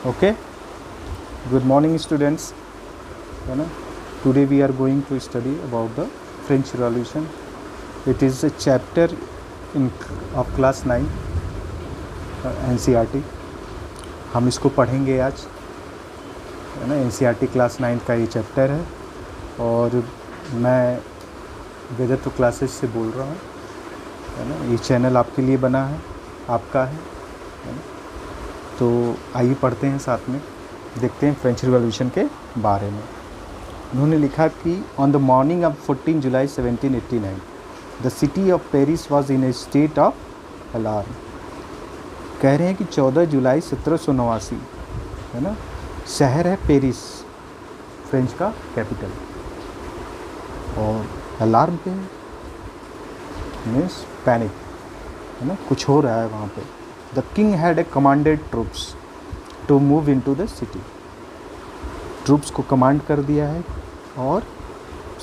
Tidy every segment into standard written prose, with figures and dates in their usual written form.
Okay, good morning students. है ना, today we are going to study about the French Revolution. It is a chapter in of class 9 NCERT. हम इसको पढ़ेंगे आज, है ना। NCERT क्लास 9 का ये चैप्टर है और मैं वेदत्व क्लासेस से बोल रहा हूँ, है ना। ये चैनल आपके लिए बना है, आपका है ना। तो आइए पढ़ते हैं, साथ में देखते हैं फ्रेंच रिवॉल्यूशन के बारे में। उन्होंने लिखा कि on the morning of 14 July 1789 the city of Paris was in A state of alarm. कह रहे हैं कि 14 जुलाई 1789, है ना, शहर है पेरिस, फ्रेंच का कैपिटल, और अलार्म पे मीन्स पैनिक, है ना, कुछ हो रहा है वहाँ पे। The king had a commanded troops to move into the city. Troops को कमांड कर दिया है और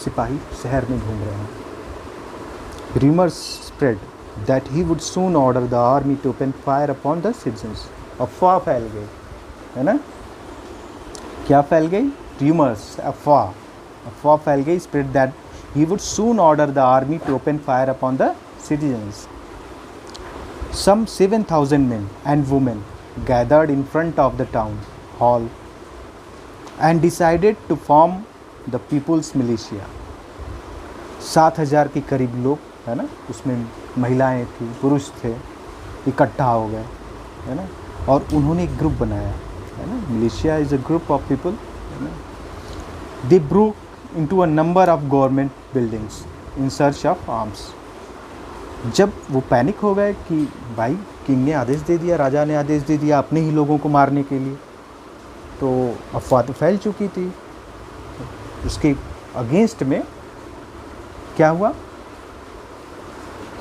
सिपाही शहर में घूम रहे हैं। Rumours spread that he would soon order the army to open fire upon the citizens. अफवाह फैल गई, है ना। क्या फैल गई? रूमर्स, अफवाह फैल गई, spread that he would soon order the army to open fire upon the citizens. Some 7,000 men and women gathered in front of the town hall and decided to form the People's Militia. 7,000 के करीब लोग, है ना, उसमें महिलाएं थी, पुरुष थे, इकट्ठा हो गए, है ना, और उन्होंने एक ग्रुप बनाया, है ना। Militia is a group of people, है ना। दे broke into a number of government buildings in search of arms. जब वो पैनिक हो गए कि भाई किंग ने आदेश दे दिया, राजा ने आदेश दे दिया अपने ही लोगों को मारने के लिए, तो अफवाह तो फैल चुकी थी। उसके अगेंस्ट में क्या हुआ?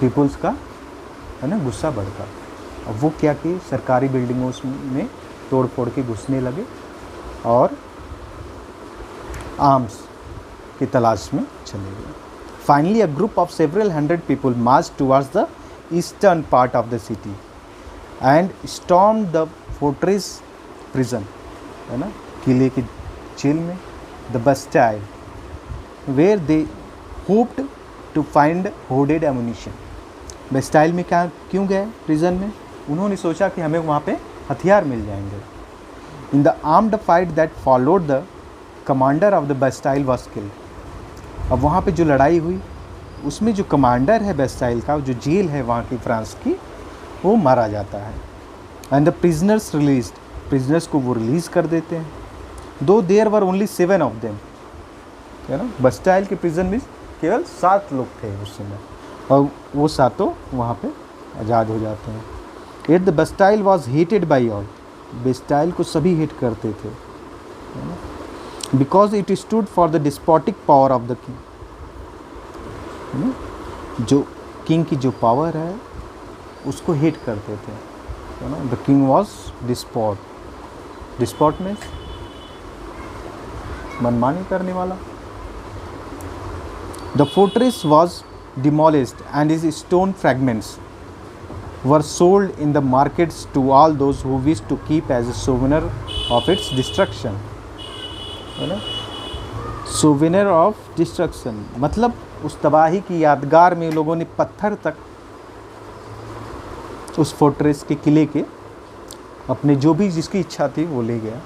पीपल्स का, है ना, गुस्सा बढ़ता। अब वो क्या कि सरकारी बिल्डिंगों में तोड़ फोड़ के घुसने लगे और आर्म्स की तलाश में चले गए। Finally, a group of several hundred people marched towards the eastern part of the city and stormed the fortress prison, है ना, किले की जेल में, the Bastille, where they hoped to find hoarded ammunition. Bastille में क्या क्यों गए? Prison में उन्होंने सोचा कि हमें वहाँ पे हथियार मिल जाएंगे। In the armed fight that followed, the commander of the Bastille was killed. अब वहाँ पे जो लड़ाई हुई उसमें जो कमांडर है बेस्टाइल का, जो जेल है वहाँ की फ्रांस की, वो मारा जाता है। And the prisoners released, prisoners को वो रिलीज़ कर देते हैं। Though there were only 7 of them, है ना। बेस्टाइल के प्रिजन में केवल 7 लोग थे उस समय, और वो सातों वहाँ पे आज़ाद हो जाते हैं। At the Bastille was hated by all, Bastille को सभी हेट करते थे, है ना, because it stood for the despotic power of the king. जो किंग की जो पावर है उसको हेट करते थे, है ना। द किंग वॉज डिस्पॉट, डिस्पॉट में मनमानी करने वाला। The fortress was demolished and is stone fragments were sold in the markets to all those who wished to keep as a souvenir of its destruction, है ना। souvenir of destruction मतलब उस तबाही की यादगार में लोगों ने पत्थर तक उस फोर्ट्रेस के किले के अपने जो भी जिसकी इच्छा थी वो ले गया।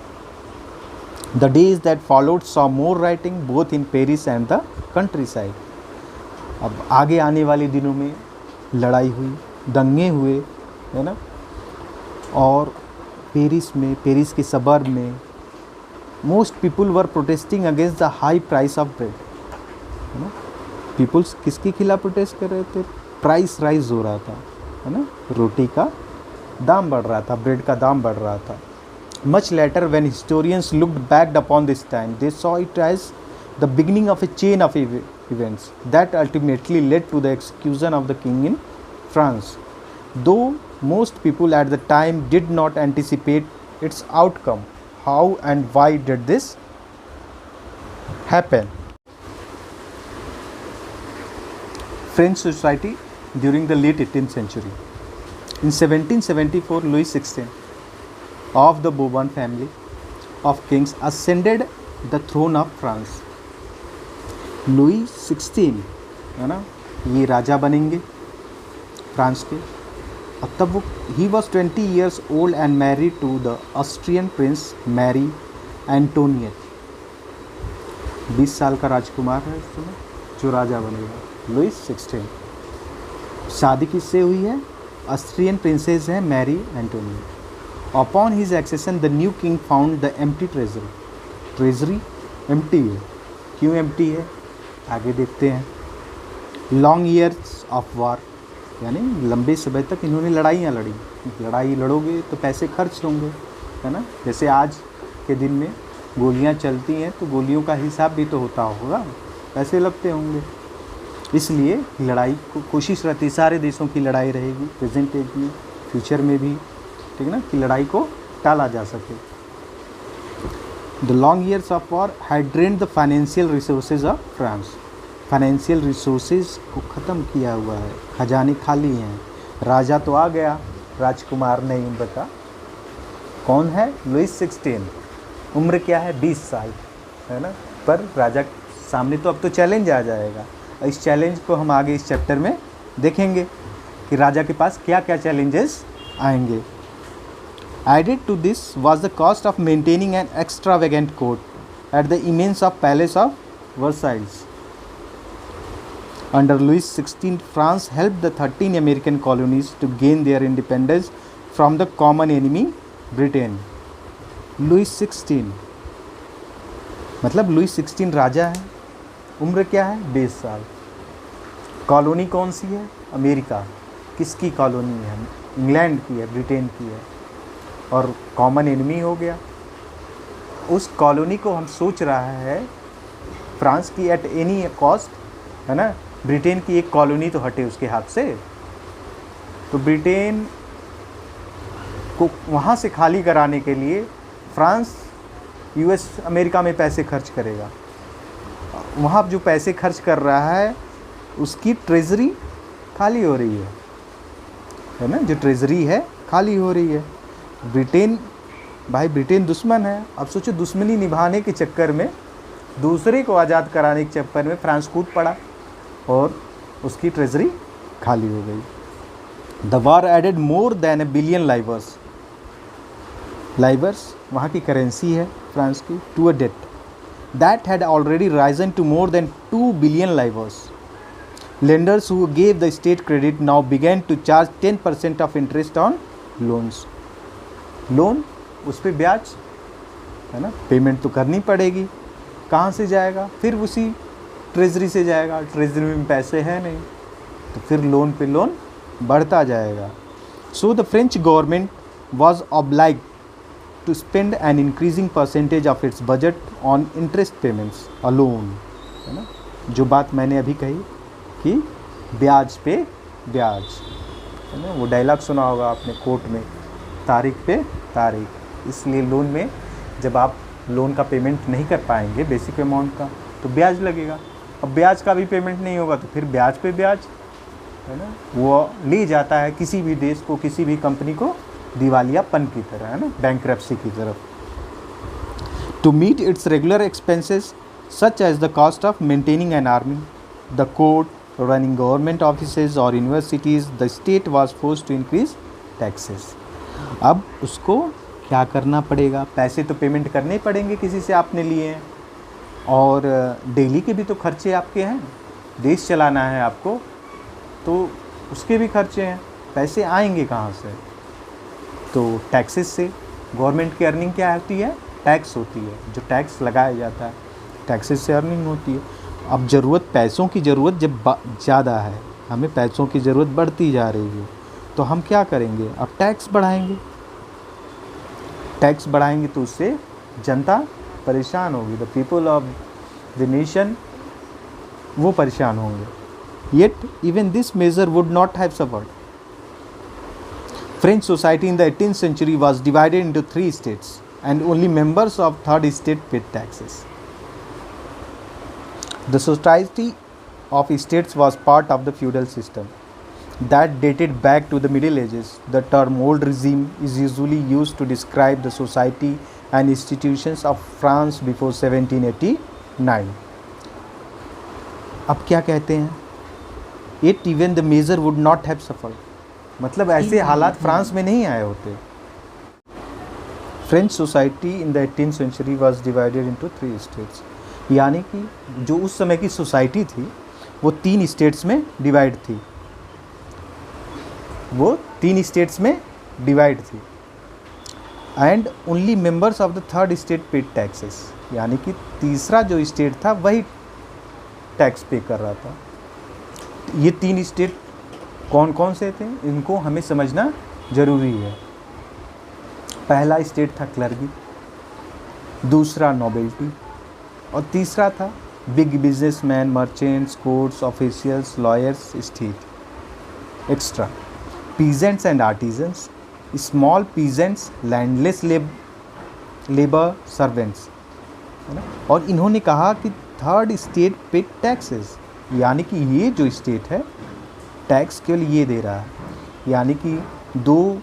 The days that followed saw more writing both in Paris and the country side. अब आगे आने वाले दिनों में लड़ाई हुई, दंगे हुए, है ना, और पेरिस में, पेरिस के सबर्ब में most people were protesting against the high price of bread, है ना। पीपल्स किसके खिलाफ प्रोटेस्ट कर रहे थे? प्राइस राइज हो रहा था, है ना, रोटी का दाम बढ़ रहा था, ब्रेड का दाम बढ़ रहा था। Much later when historians looked back upon this time they saw it as the beginning of a chain of events that ultimately led to the execution of the king in France. Though most people at the time did not anticipate its outcome, how and why did this happen? French society during the late 18th century. In 1774, Louis XVI of the Bourbon family of kings ascended the throne of France. Louis 16 है ना, ये राजा बनेंगे France के। और तब वो he was 20 years old and married to the Austrian prince Mary Antoinette। 20 साल का राजकुमार है इस समय जो राजा बनेगा, लुई 16। शादी किससे हुई है? ऑस्ट्रियन प्रिंसेस है Marie Antoinette. Upon his accession the new king found the empty treasury. Treasury empty है, क्यों एम्प्टी है आगे देखते हैं। लॉन्ग ईयर्स ऑफ वार, यानी लंबे समय तक इन्होंने लड़ाइयाँ लड़ी। लड़ाई लड़ोगे तो पैसे खर्च होंगे, है ना। जैसे आज के दिन में गोलियाँ चलती हैं तो गोलियों का हिसाब भी तो होता होगा, पैसे लगते होंगे। इसलिए लड़ाई को कोशिश रहती है, सारे देशों की लड़ाई रहेगी प्रेजेंट एज में, फ्यूचर में भी, ठीक है ना, कि लड़ाई को टाला जा सके। The long years of war had drained the financial resources of France. Financial resources को ख़त्म किया हुआ है, खजाने खाली हैं। राजा तो आ गया, राजकुमार नहीं उम्र का, कौन है? लुई 16। उम्र क्या है? 20 साल, है ना। पर राजा सामने तो अब तो चैलेंज आ जाएगा। इस चैलेंज को हम आगे इस चैप्टर में देखेंगे कि राजा के पास क्या क्या चैलेंजेस आएंगे। Added to this was the cost of maintaining an extravagant court at the immense of palace of Versailles. Under Louis 16 France help the 13 American colonies to gain their independence from the common enemy Britain. Louis 16 मतलब Louis 16 राजा है, उम्र क्या है? 20 साल। Colony कौन सी है? America. किसकी colony है? इंग्लैंड की है, ब्रिटेन की है। और कॉमन एनिमी हो गया उस कॉलोनी को। हम सोच रहा है फ्रांस की एट एनी कॉस्ट, है ना। ब्रिटेन की एक कॉलोनी तो हटे उसके हाथ से, तो ब्रिटेन को वहाँ से खाली कराने के लिए फ्रांस यूएस अमेरिका में पैसे खर्च करेगा। वहाँ जो पैसे खर्च कर रहा है उसकी ट्रेजरी खाली हो रही है ना। जो ट्रेजरी है खाली हो रही है। ब्रिटेन, भाई ब्रिटेन दुश्मन है। अब सोचो, दुश्मनी निभाने के चक्कर में, दूसरे को आज़ाद कराने के चक्कर में फ्रांस कूद पड़ा और उसकी ट्रेजरी खाली हो गई। The war added more than $1 billion livres. Livres वहाँ की करेंसी है फ्रांस की, to a debt that had already risen to more than 2 billion livres. Lenders who gave the state credit now began to charge 10% of interest on loans. Loan उस पर ब्याज, है ना, payment तो करनी पड़ेगी। कहाँ से जाएगा? फिर उसी ट्रेजरी से जाएगा। ट्रेजरी में पैसे हैं नहीं, तो फिर लोन पे लोन बढ़ता जाएगा। So the French government was obliged to spend an increasing percentage of its budget on interest payments alone, है ना। जो बात मैंने अभी कही कि ब्याज पे ब्याज, है ना। वो डायलॉग सुना होगा आपने कोर्ट में, तारीख पे तारीख। इसलिए लोन में जब आप लोन का पेमेंट नहीं कर पाएंगे बेसिक अमाउंट का, तो ब्याज लगेगा। अब ब्याज का भी पेमेंट नहीं होगा तो फिर ब्याज पे ब्याज, है ना। वो ले जाता है किसी भी देश को, किसी भी कंपनी को दिवालियापन की तरह, है ना, बैंक्रप्सी की तरफ। To meet its regular expenses such as the cost of maintaining an army, the court, running government offices और universities, the state was forced to increase taxes. अब उसको क्या करना पड़ेगा? पैसे तो पेमेंट करने ही पड़ेंगे, किसी से आपने लिए हैं, और डेली के भी तो खर्चे आपके हैं, देश चलाना है आपको, तो उसके भी खर्चे हैं। पैसे आएंगे कहाँ से? तो टैक्सेस से। गवर्नमेंट की अर्निंग क्या होती है? टैक्स होती है। जो टैक्स लगाया जाता है, टैक्सेस से अर्निंग होती है। अब ज़रूरत, पैसों की ज़रूरत जब ज़्यादा है, हमें पैसों की ज़रूरत बढ़ती जा रही है, तो हम क्या करेंगे? अब टैक्स बढ़ाएंगे। टैक्स बढ़ाएंगे तो उससे जनता परेशान होगी। The people of the nation, वो परेशान होंगे। Yet even this measure would not have suffered. French society in the 18th century was divided into 3 states and only members of 3rd state paid taxes. The society of states was part of the feudal system. that dated back to the Middle Ages. The term old regime is usually used to describe the society and institutions of France before 1789. अब क्या कहते हैं? Yet even the measure would not have suffered. मतलब ऐसे हालात France में नहीं आए होते. French society in the 18th century was divided into 3 states. यानी कि जो उस समय की सोसाइटी थी वो 3 स्टेट्स में डिवाइड थी. And only members of the third state paid taxes. यानी कि तीसरा जो स्टेट था वही टैक्स पे कर रहा था. ये 3 स्टेट कौन कौन से थे इनको हमें समझना ज़रूरी है. पहला स्टेट था क्लर्की, दूसरा नोबेल्टी और तीसरा था big businessman, merchants, courts, officials, lawyers, state extra. Peasants and artisans, small peasants, landless labour servants, है ना. और इन्होंने कहा कि थर्ड स्टेट पे टैक्सेस, यानी कि ये जो स्टेट है टैक्स केवल ये दे रहा है. यानी कि 2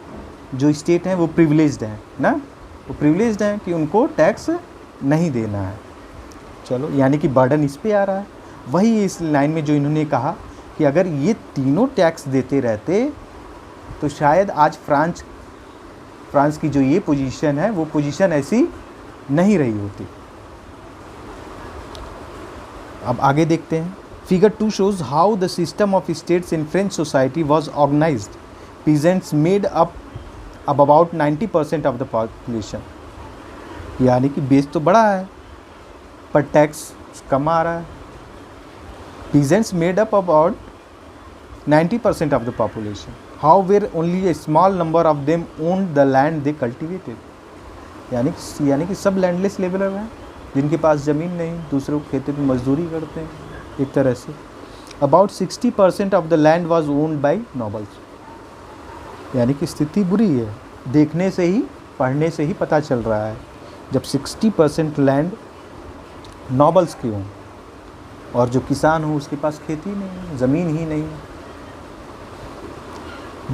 जो स्टेट हैं वो प्रिविलेज्ड हैं ना, वो प्रिविलेज्ड हैं कि उनको टैक्स नहीं देना है. चलो, यानी कि बर्डन इस पे आ रहा है. वही इस लाइन में जो इन्होंने कहा कि अगर ये तीनों टैक्स देते रहते तो शायद आज फ्रांस की जो ये पोजीशन है वो पोजीशन ऐसी नहीं रही होती. अब आगे देखते हैं. Figure 2 shows how the system of states in French society was organized. Peasants made up about 90% of the population. यानी कि बेस तो बड़ा है पर टैक्स कम आ रहा है. Peasants made up about 90% of the population. However, only a small number of them owned the land they cultivated. यानी कि सब लैंडलेस लेबरर हैं जिनके पास ज़मीन नहीं, दूसरों के खेतों में मजदूरी करते हैं एक तरह से. About 60% of the land was owned by nobles. यानी कि स्थिति बुरी है. देखने से ही, पढ़ने से ही पता चल रहा है. जब 60% लैंड नॉबल्स की हों और जो किसान हो उसके पास खेती नहीं, ज़मीन ही नहीं.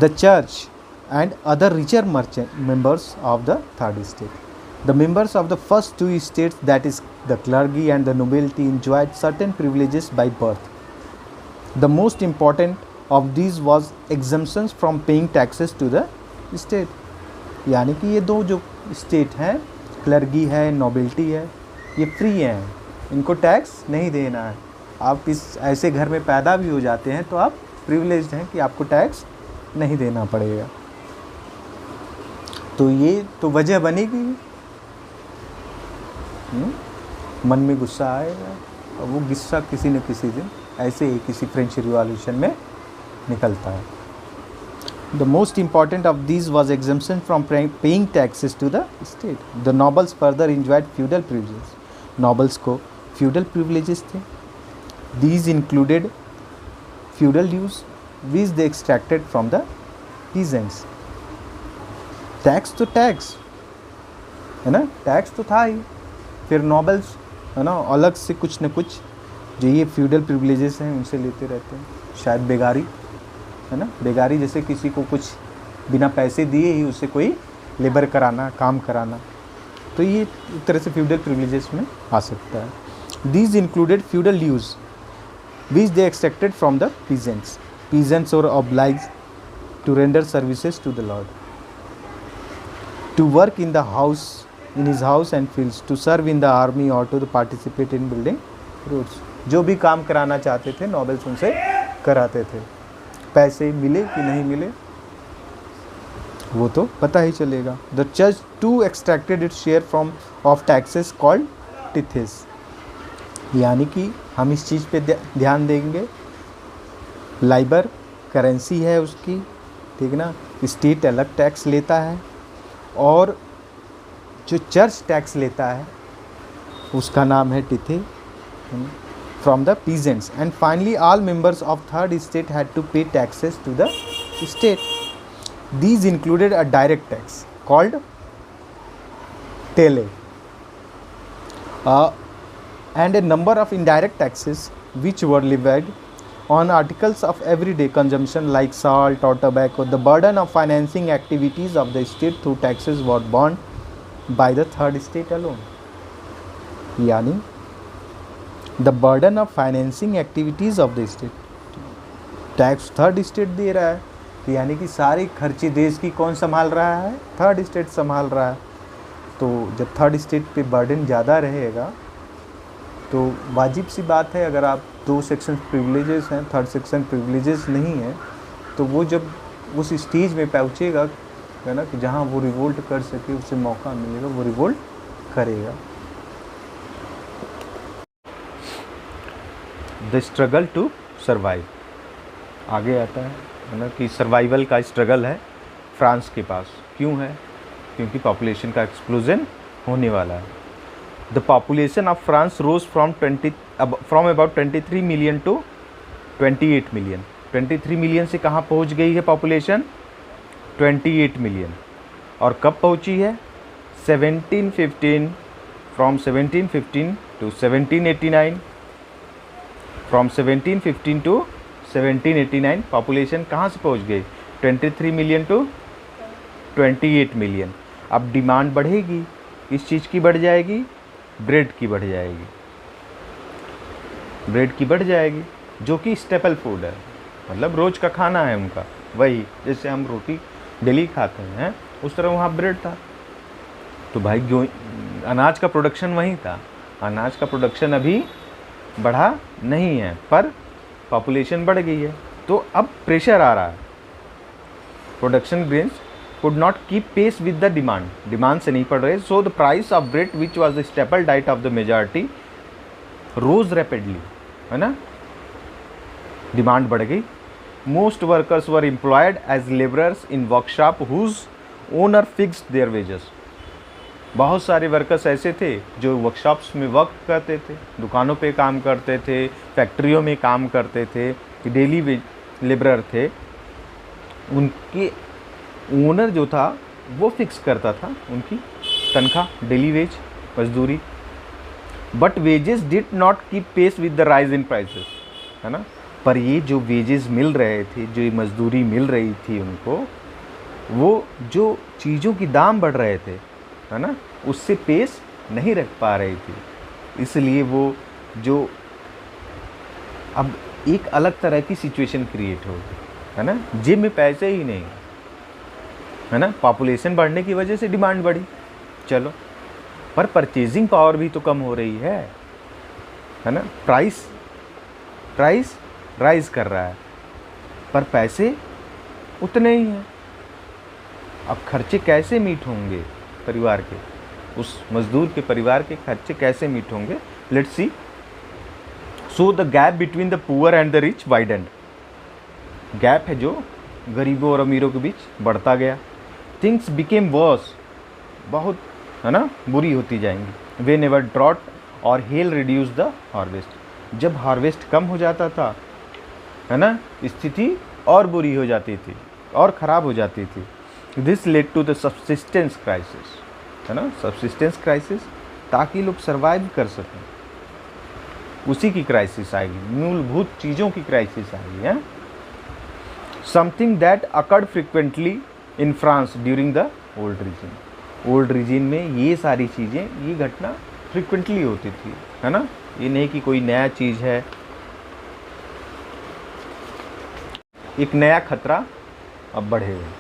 The church and other richer members of the third state. The members of the first 2 states, that is the clergy and the nobility, enjoyed certain privileges by birth. The most important of these was exemptions from paying taxes to the state. यानी कि ये 2 जो state हैं, clergy है, nobility है, ये free हैं, इनको टैक्स नहीं देना है. आप इस ऐसे घर में पैदा भी हो जाते हैं तो आप प्रिविलेज्ड हैं कि आपको टैक्स नहीं देना पड़ेगा. तो ये तो वजह बनेगी. मन में गुस्सा आएगा और वो गुस्सा किसी न किसी दिन ऐसे ही किसी फ्रेंच रिवॉल्यूशन में निकलता है. The most important of these was exemption from paying taxes to the state. The nobles further enjoyed feudal privileges. Nobles को फ्यूडल प्रिविलेजेस थे. These included feudal dues which they extracted from the peasants. Tax तो tax है ना, tax तो था ही. फिर nobles है ना अलग से कुछ न कुछ जो ये फ्यूडल प्रिविलेजेस हैं उनसे लेते रहते हैं. शायद बेगारी है ना, बेगारी जैसे किसी को कुछ बिना पैसे दिए ही उससे कोई लेबर कराना, काम कराना, तो ये एक तरह से फ्यूडल प्रिविलेजेस में आ सकता है. These included feudal dues which they extracted from the peasants. Peasants were obliged to render services to the lord, to work in the house, in his house and fields, to serve in the army or to participate in building roads. जो भी काम कराना चाहते थे nobles उनसे कराते थे. पैसे मिले कि नहीं मिले वो तो पता ही चलेगा. The church too extracted its share from of taxes called tithes. यानी कि हम इस चीज़ पे ध्यान देंगे. लाइबर करेंसी है उसकी, ठीक ना. स्टेट अलग टैक्स लेता है और जो चर्च टैक्स लेता है उसका नाम है tithe from the peasants. And finally all members of third state had to pay taxes to the state. These included a direct tax called taille and a number of indirect taxes which were levied on articles of everyday consumption like salt or tobacco. The burden of financing activities of the state through taxes was borne by the third state alone. यानी the burden of financing activities of the state, tax third state दे रहा है, तो यानी कि सारे खर्चे देश की कौन संभाल रहा है? थर्ड स्टेट संभाल रहा है। तो जब थर्ड स्टेट पे बर्डन ज़्यादा रहेगा तो वाजिब सी बात है, अगर आप 2 सेक्शन प्रिविलेजेस हैं, थर्ड सेक्शन प्रिविलेजेस नहीं है, तो वो जब उस स्टेज में पहुँचेगा है ना कि जहाँ वो रिवोल्ट कर सके, उसे मौका मिलेगा, वो रिवोल्ट करेगा। द स्ट्रगल टू सर्वाइव, आगे आता है ना कि सर्वाइवल का स्ट्रगल है फ्रांस के पास। क्यों है? क्योंकि पॉपुलेशन का एक्सप्लोजन होने वाला है। The population of France rose from about 23 million to 28 million. 23 million से कहाँ पहुँच गई है पॉपुलेशन? 28 मिलियन। और कब पहुँची है? 1715, from 1715 to 1789। From 1715 to 1789 population कहाँ से पहुँच गई? 23 मिलियन टू 28 मिलियन। अब डिमांड बढ़ेगी, किस चीज़ की बढ़ जाएगी? ब्रेड की बढ़ जाएगी। ब्रेड की बढ़ जाएगी, जो कि स्टेपल फूड है, मतलब रोज़ का खाना है उनका। वही जैसे हम रोटी डेली खाते हैं, उस तरह वहाँ ब्रेड था। तो भाई जो अनाज का प्रोडक्शन वहीं था, अनाज का प्रोडक्शन अभी बढ़ा नहीं है, पर पॉपुलेशन बढ़ गई है, तो अब प्रेशर आ रहा है। Production grains could not keep pace with the demand, demand से नहीं पड़ रहे, so the price of bread which was the staple diet of the majority rose rapidly, है ना, डिमांड बढ़ गई। Most workers were employed as laborers in workshop whose owner fixed their wages, बहुत सारे वर्कर्स ऐसे थे जो वर्कशॉप्स में वर्क करते थे, दुकानों पे काम करते थे, फैक्ट्रियों में काम करते थे, डेली वेज लेबरर थे। उनके ओनर जो था वो फिक्स करता था उनकी तनख्वाह, डेली वेज, मजदूरी। But wages did not keep pace with the rise in prices, है ना। पर ये जो वेजेस मिल रहे थे, जो मजदूरी मिल रही थी उनको, वो जो चीज़ों की दाम बढ़ रहे थे, है ना, उससे पेस नहीं रख पा रही थी। इसलिए वो जो अब एक अलग तरह की सिचुएशन क्रिएट हो गई, है ना। जेब में पैसे ही नहीं, है ना। पॉपुलेशन बढ़ने की वजह से डिमांड बढ़ी, चलो, पर परचेजिंग पावर भी तो कम हो रही है ना। प्राइस राइज कर रहा है, पर पैसे उतने ही हैं। अब खर्चे कैसे मीट होंगे परिवार के, उस मजदूर के परिवार के खर्चे कैसे मीट होंगे? Let's see. So the gap between the poor and the rich widened, gap है जो गरीबों और अमीरों के बीच बढ़ता गया। थिंग्स बिकेम वर्स, बहुत, है ना, बुरी होती जाएंगी। वे नेवर ड्रॉट और हेल रिड्यूस द हार्वेस्ट, जब हार्वेस्ट कम हो जाता था, है ना, स्थिति और बुरी हो जाती थी और ख़राब हो जाती थी। This led to the subsistence crisis, है ना, सब्सिस्टेंस क्राइसिस, ताकि लोग सर्वाइव कर सकें, उसी की क्राइसिस आएगी, मूलभूत चीज़ों की क्राइसिस आएगी, है। Something that occurred frequently in France during the old regime, old regime में ये सारी चीज़ें, ये घटना फ्रिक्वेंटली होती थी, है ना। ये नहीं कि कोई नया चीज़ है, एक नया खतरा अब बढ़ेगा,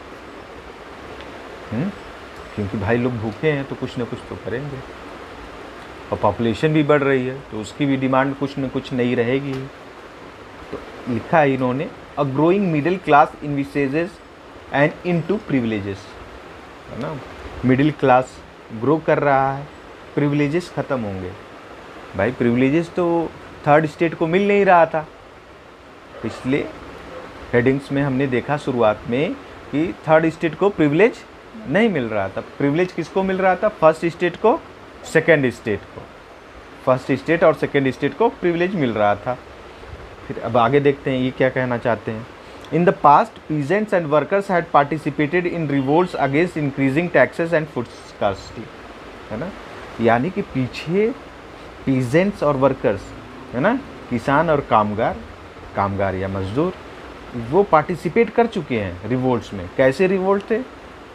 क्योंकि भाई लोग भूखे हैं तो कुछ ना कुछ तो करेंगे, और पॉपुलेशन भी बढ़ रही है तो उसकी भी डिमांड कुछ न कुछ नई रहेगी। तो लिखा है इन्होंने, a growing middle class envisages and into privileges, है ना। मिडिल क्लास ग्रो कर रहा है, प्रिविलेजेस ख़त्म होंगे। भाई प्रिविलेजेस तो थर्ड स्टेट को मिल नहीं रहा था। पिछले हेडिंग्स में हमने देखा शुरुआत में कि थर्ड स्टेट को प्रिविलेज नहीं मिल रहा था। प्रिविलेज किसको मिल रहा था? फर्स्ट स्टेट को, सेकेंड स्टेट को। फर्स्ट स्टेट और सेकेंड स्टेट को प्रिविलेज मिल रहा था। फिर अब आगे देखते हैं ये क्या कहना चाहते हैं। In the past peasants and workers had participated in revolts against increasing taxes and food scarcity, है ना। यानी कि पीछे पीजेंट्स और वर्कर्स, है ना, किसान और कामगार, कामगार या मजदूर, वो पार्टिसिपेट कर चुके हैं रिवोल्ट्स में। कैसे रिवोल्ट थे?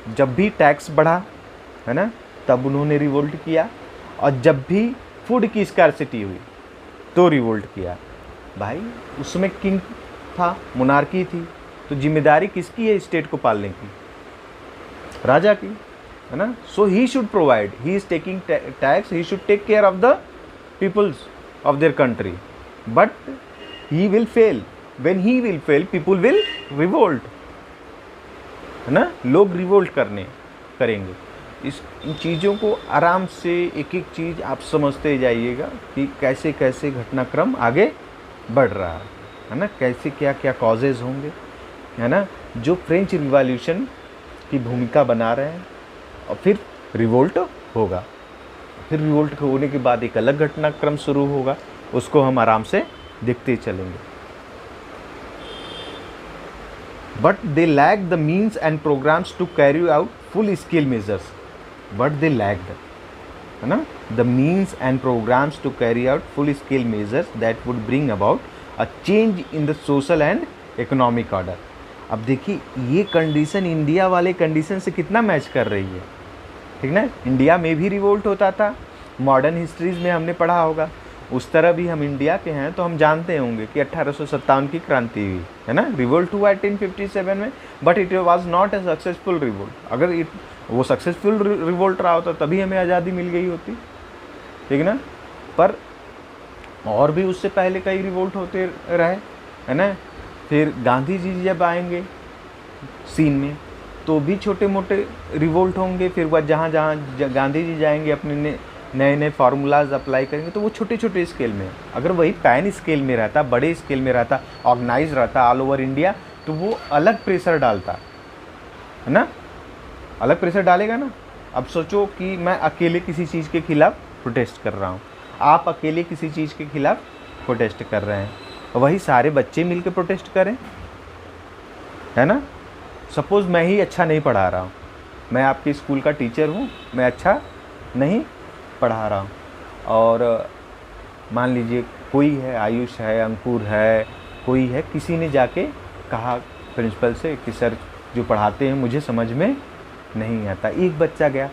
जब भी टैक्स बढ़ा, है ना, तब उन्होंने रिवोल्ट किया, और जब भी फूड की स्कार्सिटी हुई तो रिवोल्ट किया। भाई उसमें किंग था, मोनार्की थी, तो जिम्मेदारी किसकी है स्टेट को पालने की? राजा की, है ना। So he should provide, he is taking tax, he should take care of the peoples of their country, but he will fail. When he will fail, people will revolt, है ना, लोग रिवोल्ट करेंगे। इन चीज़ों को आराम से एक एक चीज़ आप समझते जाइएगा कि कैसे कैसे घटनाक्रम आगे बढ़ रहा है ना, कैसे क्या क्या कॉजेज़ होंगे, है ना, जो फ्रेंच रिवॉल्यूशन की भूमिका बना रहे हैं। और फिर रिवोल्ट होगा, फिर रिवोल्ट होने के बाद एक अलग घटनाक्रम शुरू होगा, उसको हम आराम से देखते चलेंगे। But they lack the means and programmes to carry out full scale measures, but they lacked, है ना, the means and programmes to carry out full scale measures that would bring about a change in the social and economic order. अब देखिए ये condition India वाले condition से कितना match कर रही है, ठीक ना। इंडिया में भी रिवोल्ट होता था, मॉडर्न हिस्ट्रीज में हमने पढ़ा होगा, उस तरह भी हम इंडिया के हैं तो हम जानते होंगे कि 1857 की क्रांति हुई, है ना, रिवोल्ट हुआ 1857 में, but it was not a successful revolt. अगर वो सक्सेसफुल रिवोल्ट रहा होता तभी हमें आज़ादी मिल गई होती, ठीक ना। पर और भी उससे पहले कई रिवोल्ट होते रहे, है ना। फिर गांधी जी जब आएंगे सीन में तो भी छोटे मोटे रिवोल्ट होंगे। फिर वह जहाँ जहाँ गांधी जी जाएंगे अपने नए नए फार्मूलाज अप्लाई करेंगे तो वो छोटे छोटे स्केल में। अगर वही पैन स्केल में रहता, बड़े स्केल में रहता, ऑर्गेनाइज रहता ऑल ओवर इंडिया, तो वो अलग प्रेशर डालता, है ना, अलग प्रेशर डालेगा ना। अब सोचो कि मैं अकेले किसी चीज़ के खिलाफ प्रोटेस्ट कर रहा हूँ, आप अकेले किसी चीज़ के खिलाफ प्रोटेस्ट कर रहे हैं, वही सारे बच्चे मिलकर प्रोटेस्ट करें, है ना। सपोज़ मैं ही अच्छा नहीं पढ़ा रहा हूँ, मैं आपके स्कूल का टीचर हूँ, मैं अच्छा नहीं पढ़ा रहा हूँ, और मान लीजिए कोई है, आयुष है, अंकुर है, कोई है, किसी ने जाके कहा प्रिंसिपल से कि सर जो पढ़ाते हैं मुझे समझ में नहीं आता। एक बच्चा गया,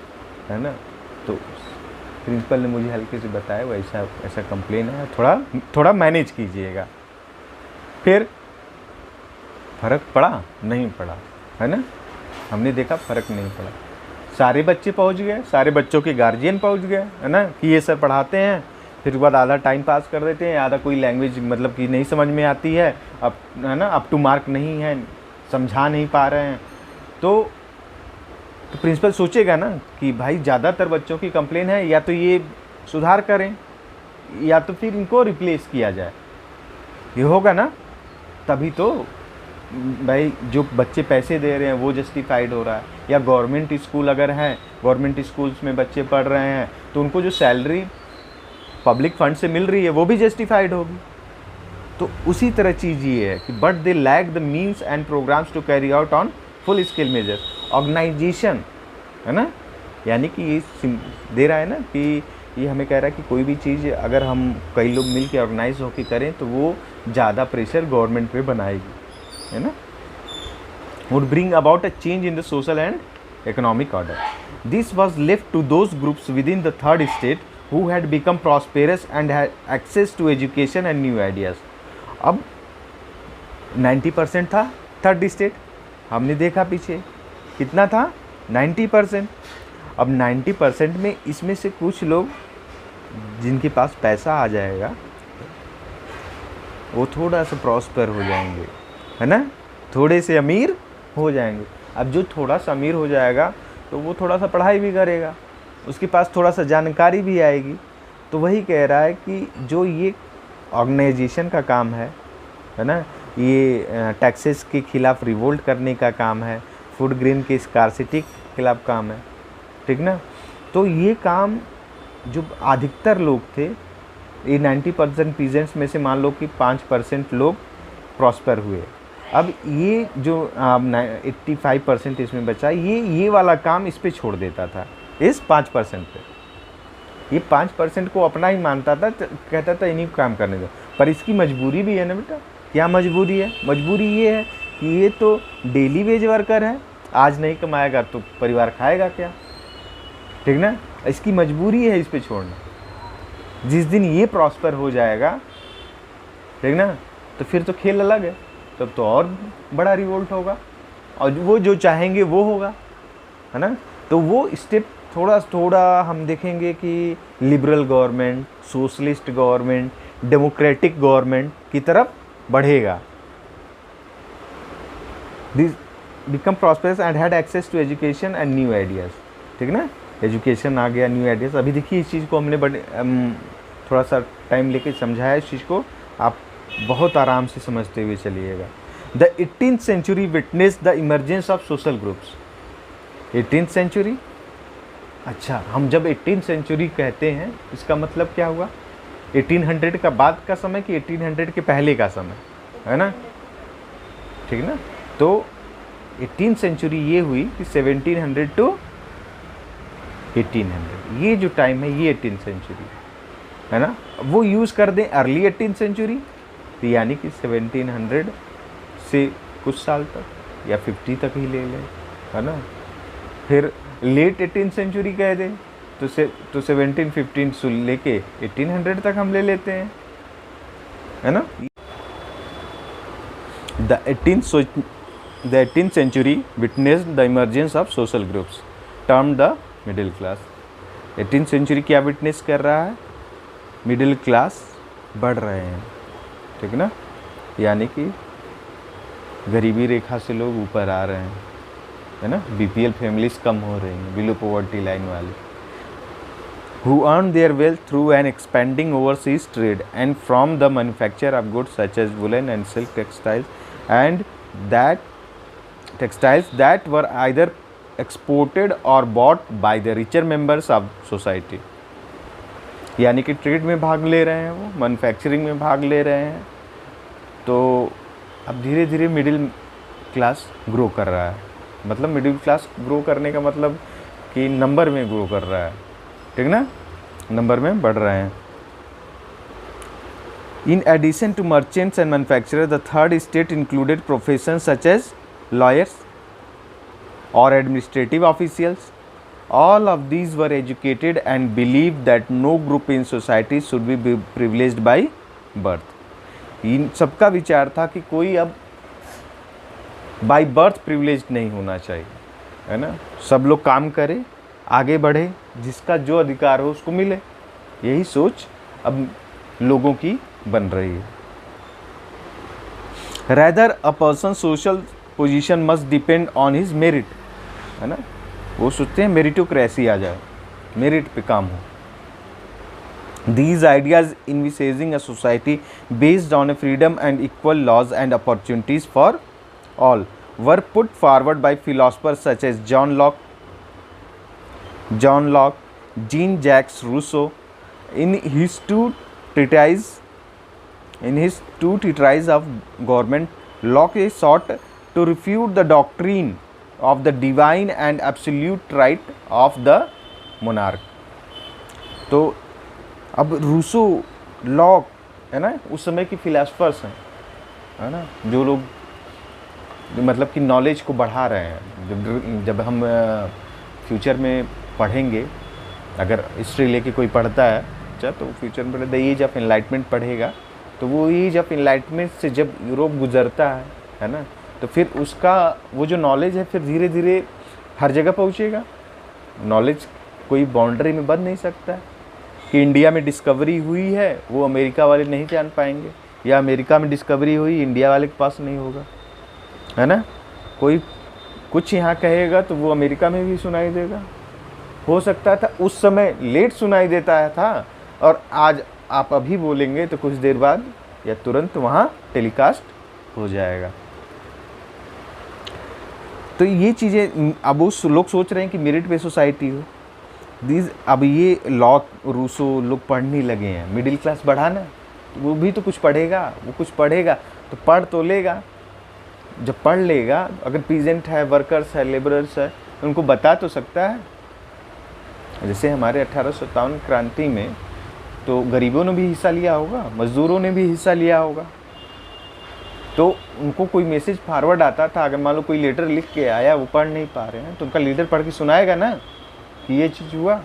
है ना, तो प्रिंसिपल ने मुझे हल्के से बताया वैसा ऐसा कंप्लेन है, थोड़ा मैनेज कीजिएगा। फिर फ़र्क पड़ा? नहीं पड़ा, है ना। हमने देखा फ़र्क नहीं पड़ा, सारे बच्चे पहुंच गए, सारे बच्चों के गार्जियन पहुंच गए, है ना, कि ये सर पढ़ाते हैं। फिर उसके बाद आधा टाइम पास कर देते हैं, आधा कोई लैंग्वेज मतलब कि नहीं समझ में आती है, अब, है ना, अप टू मार्क नहीं है, समझा नहीं पा रहे हैं, तो प्रिंसिपल सोचेगा ना कि भाई ज़्यादातर बच्चों की कंप्लेन है, या तो ये सुधार करें या तो फिर इनको रिप्लेस किया जाए, ये होगा ना। तभी तो भाई जो बच्चे पैसे दे रहे हैं वो जस्टिफाइड हो रहा है। या गवर्नमेंट स्कूल अगर है, गवर्नमेंट स्कूल्स में बच्चे पढ़ रहे हैं तो उनको जो सैलरी पब्लिक फंड से मिल रही है वो भी जस्टिफाइड होगी। तो उसी तरह चीज़ ये है कि but they lack the means and programmes to carry out on full scale measures. Organisation, है ना, यानी कि ये दे रहा है ना कि ये हमें कह रहा है कि कोई भी चीज़ अगर हम कई लोग मिल के ऑर्गेनाइज होकर करें तो वो ज़्यादा प्रेशर गवर्नमेंट पे बनाएगी, है ना, would bring about a change in the social and economic order. This was left to those groups within the third state who had become prosperous and had access to education and new ideas. अब 90% था third state, हमने देखा पीछे कितना था 90%। अब 90% में इसमें से कुछ लोग जिनके पास पैसा आ जाएगा वो थोड़ा सा प्रॉस्पर हो जाएंगे, है ना, थोड़े से अमीर हो जाएंगे। अब जो थोड़ा सा अमीर हो जाएगा तो वो थोड़ा सा पढ़ाई भी करेगा, उसके पास थोड़ा सा जानकारी भी आएगी। तो वही कह रहा है कि जो ये ऑर्गेनाइजेशन का काम है ना, ये टैक्सेस के खिलाफ रिवोल्ट करने का काम है, फूड ग्रेन के स्कार्सिटी के खिलाफ काम है, ठीक ना। तो ये काम जो अधिकतर लोग थे, ये 90% पीजेंट्स में से मान लो कि 5% लोग प्रॉस्पर हुए। अब ये जो 85% इसमें बचा, ये वाला काम इस पे छोड़ देता था, इस 5% पे। ये 5% को अपना ही मानता था, कहता था इन्हीं काम करने दो, पर इसकी मजबूरी भी है ना बेटा, क्या मजबूरी है? मजबूरी ये है कि ये तो डेली वेज वर्कर है, आज नहीं कमाएगा तो परिवार खाएगा क्या, ठीक ना। इसकी मजबूरी है इस पे छोड़ना। जिस दिन ये प्रॉस्पर हो जाएगा, ठीक ना, तो फिर तो खेल अलग है, तब तो और बड़ा रिवोल्ट होगा और वो जो चाहेंगे वो होगा, है ना। तो वो स्टेप थोड़ा थोड़ा हम देखेंगे कि liberal government, socialist government, democratic government की तरफ बढ़ेगा। This become prosperous and had access to education and new ideas, ठीक ना। एजुकेशन आ गया, न्यू आइडियाज़। अभी देखिए इस चीज़ को हमने थोड़ा सा टाइम लेके समझाया इस चीज़ को, आप बहुत आराम से समझते हुए चलिएगा। The 18th century witness the emergence of social groups. 18th century, अच्छा, हम जब 18th सेंचुरी कहते हैं इसका मतलब क्या हुआ? 1800 का बाद का समय कि 1800 के पहले का समय, है ना, ठीक ना। तो 18th सेंचुरी ये हुई कि 1700 टू 1800, ये जो टाइम है ये 18th सेंचुरी है ना। वो यूज़ कर दें अर्ली 18th सेंचुरी, तो यानी कि 1700 से कुछ साल तक या 50 तक ही ले लें, है ना। फिर लेट 18th सेंचुरी कह दें तो 1715 से लेके 1800 तक हम ले लेते हैं, है ना। The 18th century witnessed the emergence of social groups termed the middle class। 18th century क्या विटनेस कर रहा है? मिडिल क्लास बढ़ रहे हैं, ठीक ना, यानी कि गरीबी रेखा से लोग ऊपर आ रहे हैं, है ना। बीपीएल फैमिलीज कम हो रही हैं, बिलो पॉवर्टी लाइन वाले, who earn their wealth through an expanding overseas trade and from the manufacture of goods such as woolen and silk textiles that were either exported or bought by the richer members of society। यानी कि trade में भाग ले रहे हैं, वो manufacturing में भाग ले रहे हैं। तो अब धीरे धीरे मिडिल क्लास ग्रो कर रहा है। मतलब मिडिल क्लास ग्रो करने का मतलब कि नंबर में ग्रो कर रहा है, ठीक ना, नंबर में बढ़ रहे हैं। In addition to merchants and manufacturers, the third state included professions such as lawyers or administrative officials. All of these were educated and believed that no group in society should be privileged by birth। इन सबका विचार था कि कोई अब by birth privilege नहीं होना चाहिए, है ना। सब लोग काम करें, आगे बढ़े, जिसका जो अधिकार हो उसको मिले। यही सोच अब लोगों की बन रही है। Rather a person's social position must depend on his merit, है ना। वो सोचते हैं मेरिटोक्रेसी आ जाए, मेरिट पे काम हो। These ideas envisaging a society based on a freedom and equal laws and opportunities for all were put forward by philosophers such as John Locke, Jean-Jacques Rousseau in his two treatises of government. Locke sought to refute the doctrine of the divine and absolute right of the monarch। तो अब Rousseau, lock, है ना, उस समय की philosophers हैं, है ना, जो लोग मतलब कि नॉलेज को बढ़ा रहे हैं। जब हम फ्यूचर में पढ़ेंगे, अगर हिस्ट्री लेके कोई पढ़ता है, अच्छा, तो फ्यूचर में द एज ऑफ एनलाइटमेंट पढ़ेगा, तो वो एज ऑफ एनलाइटमेंट से जब यूरोप गुजरता है ना, तो फिर उसका वो जो नॉलेज है फिर धीरे धीरे हर जगह पहुँचेगा। नॉलेज कोई बाउंड्री में बंध नहीं सकता है। कि इंडिया में डिस्कवरी हुई है वो अमेरिका वाले नहीं जान पाएंगे, या अमेरिका में डिस्कवरी हुई इंडिया वाले के पास नहीं होगा, है ना। कोई कुछ यहाँ कहेगा तो वो अमेरिका में भी सुनाई देगा। हो सकता था उस समय लेट सुनाई देता था, और आज आप अभी बोलेंगे तो कुछ देर बाद या तुरंत वहाँ टेलीकास्ट हो जाएगा। तो ये चीज़ें अब उस लोग सोच रहे हैं कि मेरिट पे सोसाइटी हो। अब ये लॉक, रूसो लोग पढ़ने लगे हैं। मिडिल क्लास बढ़ाना, वो भी तो कुछ पढ़ेगा, वो कुछ पढ़ेगा तो पढ़ तो लेगा। जब पढ़ लेगा, अगर पीजेंट है, वर्कर्स है, लेबरर्स है, उनको बता तो सकता है। जैसे हमारे 1857 क्रांति में तो गरीबों ने भी हिस्सा लिया होगा, मजदूरों ने भी हिस्सा लिया होगा, तो उनको कोई मैसेज फॉरवर्ड आता था, अगर मान लो कोई लीडर लिख के आया, वो पढ़ नहीं पा रहे हैं, तो उनका लीडर पढ़ के सुनाएगा ना कि ये चीज़ हुआ।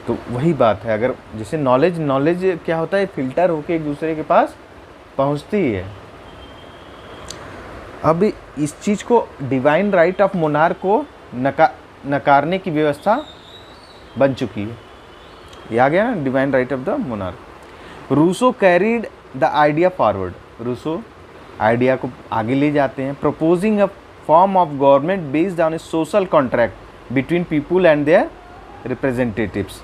तो वही बात है, अगर जैसे नॉलेज क्या होता है, फिल्टर होके एक दूसरे के पास पहुंचती है। अब इस चीज़ को डिवाइन राइट ऑफ मोनार्क को नकारने की व्यवस्था बन चुकी है। ये आ गया ना, divine right of the monarch. Rousseau carried the idea forward, Rousseau idea को आगे ले जाते हैं, proposing a form of government based on a social contract between people and their representatives.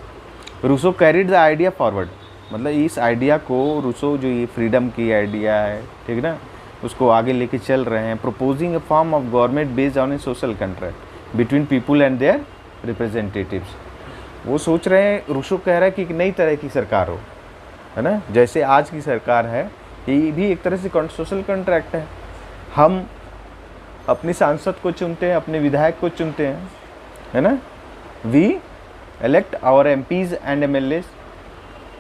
Rousseau carried the idea forward, मतलब इस idea को Rousseau, जो ये फ्रीडम की आइडिया है, ठीक ना, उसको आगे लेके चल रहे हैं। Proposing a form of government based on a social contract between people and their representatives. वो सोच रहे हैं, रूसो कह रहा है कि एक नई तरह की सरकार हो, है ना, जैसे आज की सरकार है, ये भी एक तरह से सोशल कॉन्ट्रैक्ट है। हम अपने सांसद को चुनते हैं, अपने विधायक को चुनते हैं, है ना, we elect our MPs and MLAs,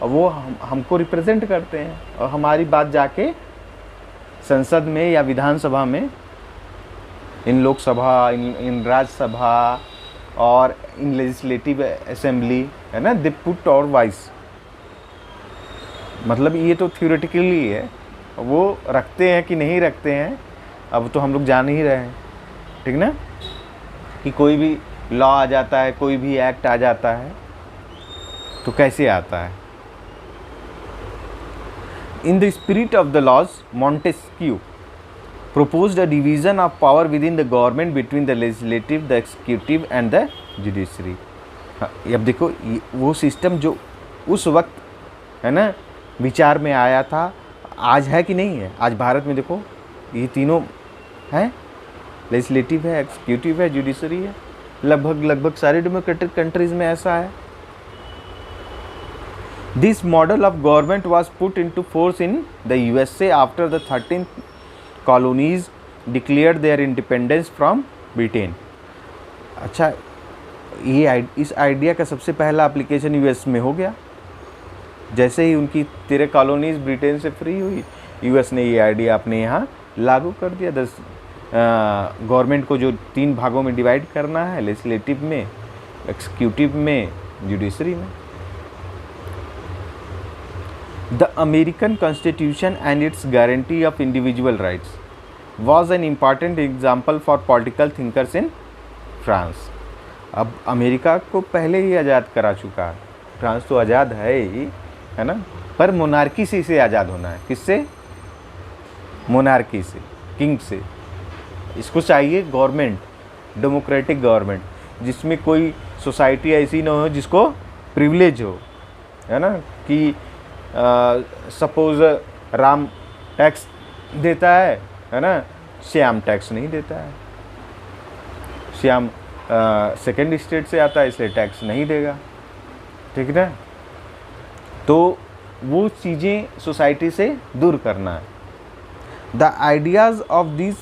और वो हमको रिप्रेजेंट करते हैं, और हमारी बात जाके संसद में या विधानसभा में, इन लोकसभा, इन राज्यसभा और इन लेजिस्लेटिव असेंबली, है ना, दे पुट और वाइस, मतलब ये तो थ्योरेटिकली है, वो रखते हैं कि नहीं रखते हैं अब तो हम लोग जान ही रहे हैं, ठीक ना, कि कोई भी लॉ आ जाता है, कोई भी एक्ट आ जाता है, तो कैसे आता है। In the spirit of the laws, Montesquieu proposed a division of power within the government between the legislative, the executive and the judiciary. अब देखो वो सिस्टम जो उस वक्त, है ना, विचार में आया था, आज है कि नहीं है। आज भारत में देखो ये तीनों हैं, लेजिस्लेटिव है, एक्सिक्यूटिव है, जुडिशरी है, लगभग सारे डेमोक्रेटिक कंट्रीज में ऐसा है। This model of government was put into force in the USA after the 13 colonies declared their independence from Britain. अच्छा, ये इस आइडिया का सबसे पहला एप्लीकेशन यूएस में हो गया। जैसे ही उनकी 13 कॉलोनीज ब्रिटेन से फ्री हुई, यूएस ने ये आइडिया अपने यहाँ लागू कर दिया। गवर्नमेंट को जो 3 भागों में डिवाइड करना है, लेजिस्लेटिव में, एक्सिक्यूटिव में, जुडिशरी में। The American Constitution and its guarantee of individual rights was an important example for political thinkers in France. अब अमेरिका को पहले ही आज़ाद करा चुका है, फ्रांस तो आज़ाद है ही, है ना, पर मोनार्की से इसे आज़ाद होना है। किससे? मोनार्की से, किंग से। इसको चाहिए गवर्नमेंट, डेमोक्रेटिक गवर्नमेंट, जिसमें कोई सोसाइटी ऐसी ना हो जिसको प्रिविलेज हो, है ना, कि सपोज राम टैक्स देता है ना, श्याम टैक्स नहीं देता है, श्याम सेकेंड स्टेट से आता है इसलिए टैक्स नहीं देगा, ठीक है। तो वो चीज़ें सोसाइटी से दूर करना है। The ideas of this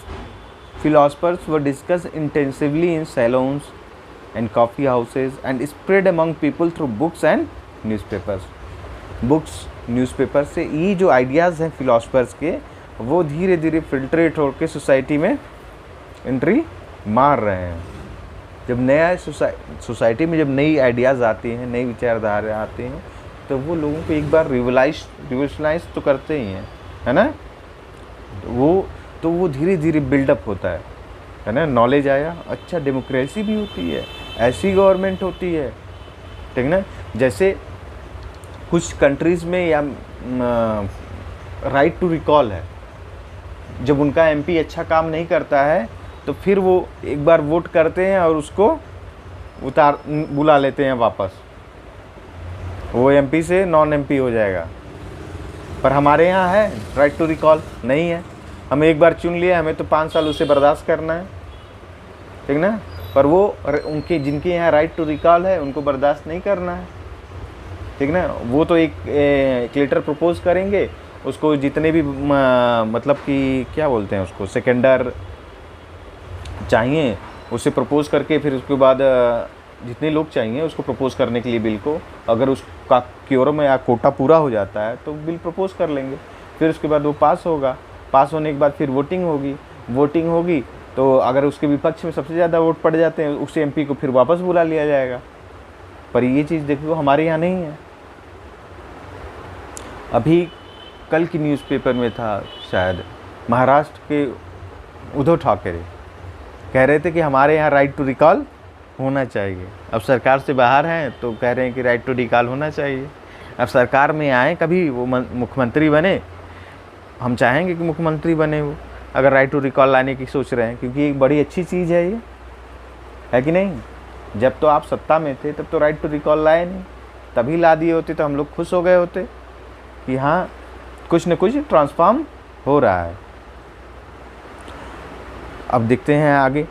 philosophers were discuss intensively in saloons and coffee houses and spread among people through books and newspapers. Books, newspaper से ये जो आइडियाज़ हैं फिलोसफर्स के, वो धीरे धीरे फिल्ट्रेट होकर सोसाइटी में एंट्री मार रहे हैं। जब नया सोसाइटी में जब नई आइडियाज़ आती हैं, नई विचारधारा आते हैं, तो वो लोगों को एक बार रिवोल्यूशनाइज तो करते ही हैं, है ना। वो धीरे धीरे बिल्डअप होता है ना। नॉलेज आया, अच्छा डेमोक्रेसी भी होती है, ऐसी गवर्नमेंट होती है, ठीक ना। जैसे कुछ कंट्रीज़ में या राइट टू रिकॉल है, जब उनका एमपी अच्छा काम नहीं करता है तो फिर वो एक बार वोट करते हैं और उसको बुला लेते हैं वापस, वो एमपी से नॉन एमपी हो जाएगा। पर हमारे यहाँ है राइट टू रिकॉल नहीं है, हमें एक बार चुन लिया, हमें तो 5 साल उसे बर्दाश्त करना है, ठीक ना। पर वो उनके जिनके यहाँ राइट टू रिकॉल है उनको बर्दाश्त नहीं करना है, ठीक ना। वो तो एक लेटर प्रपोज करेंगे, उसको जितने भी मतलब कि क्या बोलते हैं उसको, सेकेंडर चाहिए, उसे प्रपोज करके फिर उसके बाद जितने लोग चाहिए उसको प्रपोज करने के लिए बिल को, अगर उसका क्योरम या कोटा पूरा हो जाता है तो बिल प्रपोज कर लेंगे। फिर उसके बाद वो पास होगा, पास होने के बाद फिर वोटिंग होगी तो अगर उसके विपक्ष में सबसे ज़्यादा वोट पड़ जाते हैं उस एमपी को फिर वापस बुला लिया जाएगा। पर ये चीज़ देखो हमारे यहाँ नहीं है। अभी कल की न्यूज़पेपर में था शायद, महाराष्ट्र के उद्धव ठाकरे कह रहे थे कि हमारे यहाँ राइट टू रिकॉल होना चाहिए। अब सरकार से बाहर हैं तो कह रहे हैं कि राइट टू रिकॉल होना चाहिए। अब सरकार में आए, कभी वो मुख्यमंत्री बने, हम चाहेंगे कि मुख्यमंत्री बने वो, अगर राइट टू रिकॉल लाने की सोच रहे हैं, क्योंकि एक बड़ी अच्छी चीज़ है ये, है कि नहीं। जब तो आप सत्ता में थे तब तो राइट टू रिकॉल लाए नहीं, तभी ला दिए होते तो हम लोग खुश हो गए होते कि हाँ कुछ न कुछ ट्रांसफॉर्म हो रहा है। अब देखते हैं आगे।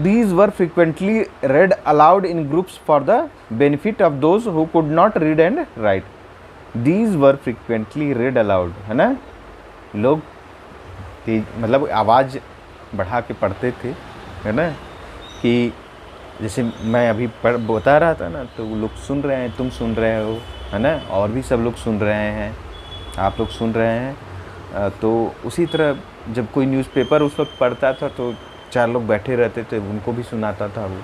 These were frequently read aloud in groups for the benefit of those who could not read and write. These were frequently read aloud, है ना। लोग तेज मतलब आवाज़ बढ़ा के पढ़ते थे, है ना, कि जैसे मैं अभी बता रहा था ना तो लोग सुन रहे हैं, तुम सुन रहे हो, है ना, और भी सब लोग सुन रहे हैं, आप लोग सुन रहे हैं। तो उसी तरह जब कोई न्यूज़पेपर उस वक्त पढ़ता था तो 4 लोग बैठे रहते थे, उनको भी सुनाता था वो,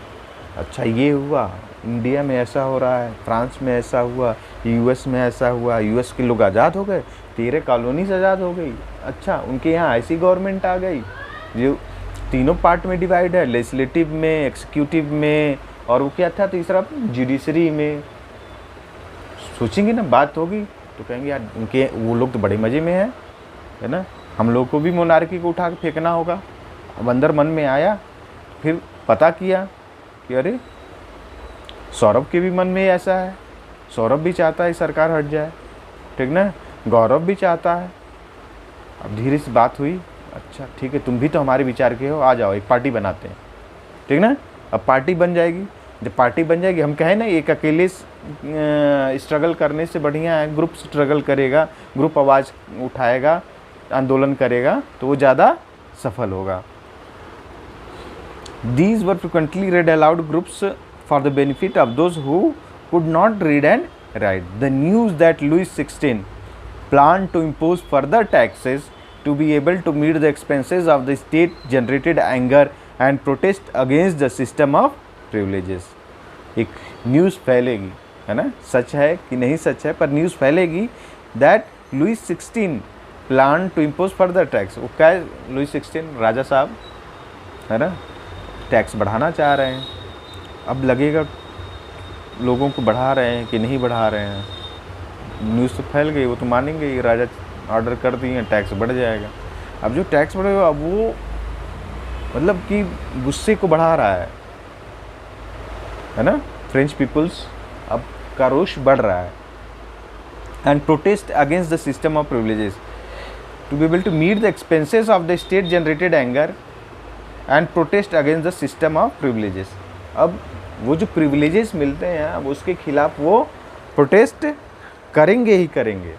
अच्छा ये हुआ, इंडिया में ऐसा हो रहा है, फ्रांस में ऐसा हुआ, यूएस में ऐसा हुआ, यूएस के लोग आज़ाद हो गए, 13 कॉलोनीज आज़ाद हो गई, अच्छा उनके यहाँ ऐसी गवर्नमेंट आ गई जो तीनों पार्ट में डिवाइड है, लेजिस्लेटिव में, एक्सिक्यूटिव में, और वो क्या था तीसरा, जुडिशरी में। सोचेंगे ना, बात होगी तो कहेंगे यार उनके वो लोग तो बड़े मज़े में है ना, हम लोग को भी मोनार्की को उठा के फेंकना होगा। अब अंदर मन में आया, फिर पता किया कि अरे सौरभ के भी मन में ऐसा है, सौरभ भी चाहता है सरकार हट जाए, ठीक ना, गौरव भी चाहता है। अब धीरे से बात हुई, अच्छा ठीक है तुम भी तो हमारे विचार के हो, आ जाओ एक पार्टी बनाते हैं, ठीक ना। अब पार्टी बन जाएगी, जब पार्टी बन जाएगी, हम कहें ना एक अकेले स्ट्रगल करने से बढ़िया है ग्रुप स्ट्रगल करेगा, ग्रुप आवाज़ उठाएगा, आंदोलन करेगा तो वो ज़्यादा सफल होगा। These were frequently read aloud groups for the benefit of those who could not read and write. The news that Louis XVI planned to impose further taxes to be able to meet the expenses of the state generated anger and protest against the system of privileges. एक news फैलेगी, है ना, सच है कि नहीं सच है, पर news फैलेगी that Louis XVI plan to impose further tax. वो क्या है, लुई 16 राजा साहब, है ना, टैक्स बढ़ाना चाह रहे हैं। अब लगेगा लोगों को बढ़ा रहे हैं कि नहीं बढ़ा रहे हैं, न्यूज़ तो फैल गई, वो तो मानेंगे ये राजा ऑर्डर कर दिए टैक्स बढ़ जाएगा। अब जो टैक्स बढ़ेगा अब वो मतलब कि गुस्से को बढ़ा रहा है ना, फ्रेंच पीपल्स अब का रोष बढ़ रहा है। And protest against the system of privileges to be able to meet the expenses of the state generated anger and protest against the system of privileges. अब वो जो privileges मिलते हैं अब उसके खिलाफ वो प्रोटेस्ट करेंगे ही करेंगे।